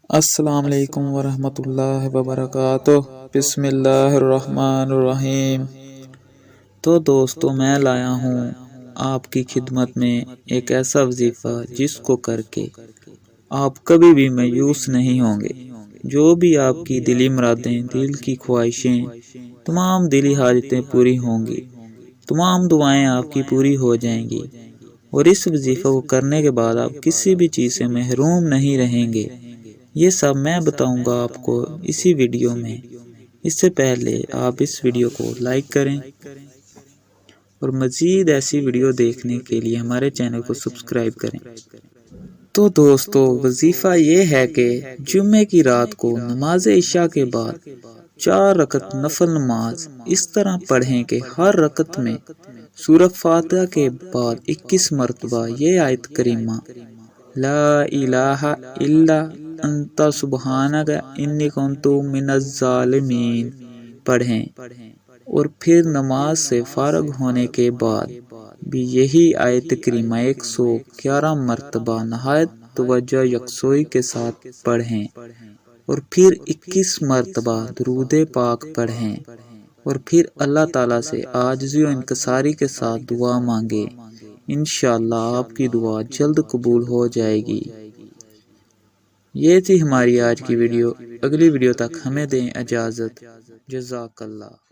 السلام علیکم ورحمۃ اللہ وبرکاتہ۔ بسم اللہ الرحمن الرحیم۔ تو دوستو، میں لایا ہوں آپ کی خدمت میں ایک ایسا وظیفہ جس کو کر کے آپ کبھی بھی مایوس نہیں ہوں گے۔ جو بھی آپ کی دلی مرادیں، دل کی خواہشیں، تمام دلی حاجتیں پوری ہوں گی، تمام دعائیں آپ کی پوری ہو جائیں گی، اور اس وظیفے کو کرنے کے بعد آپ کسی بھی چیز سے محروم نہیں رہیں گے۔ یہ سب میں بتاؤں گا آپ کو اسی ویڈیو میں۔ اس سے پہلے آپ اس ویڈیو کو لائک کریں اور مزید ایسی ویڈیو دیکھنے کے لیے ہمارے چینل کو سبسکرائب کریں۔ تو دوستو، وظیفہ یہ ہے کہ جمعے کی رات کو نماز عشاء کے بعد 4 رکعت نفل نماز اس طرح پڑھیں کہ ہر رکعت میں سورہ فاتحہ کے بعد 21 مرتبہ یہ آیت کریمہ لا الہ الا انت سبحانک انی کنت من الظالمین پڑھیں، اور پھر نماز سے فارغ ہونے کے بعد بھی یہی آیت کریمہ 111 مرتبہ نہایت توجہ یکسوئی کے ساتھ پڑھیں، اور پھر 21 مرتبہ درود پاک پڑھیں، اور پھر اللہ تعالیٰ سے عاجزی و انکساری کے ساتھ دعا مانگے۔ انشاءاللہ آپ کی دعا جلد قبول ہو جائے گی۔ یہ تھی ہماری آج کی ویڈیو۔ اگلی ویڈیو تک ہمیں دیں اجازت۔ جزاک اللہ۔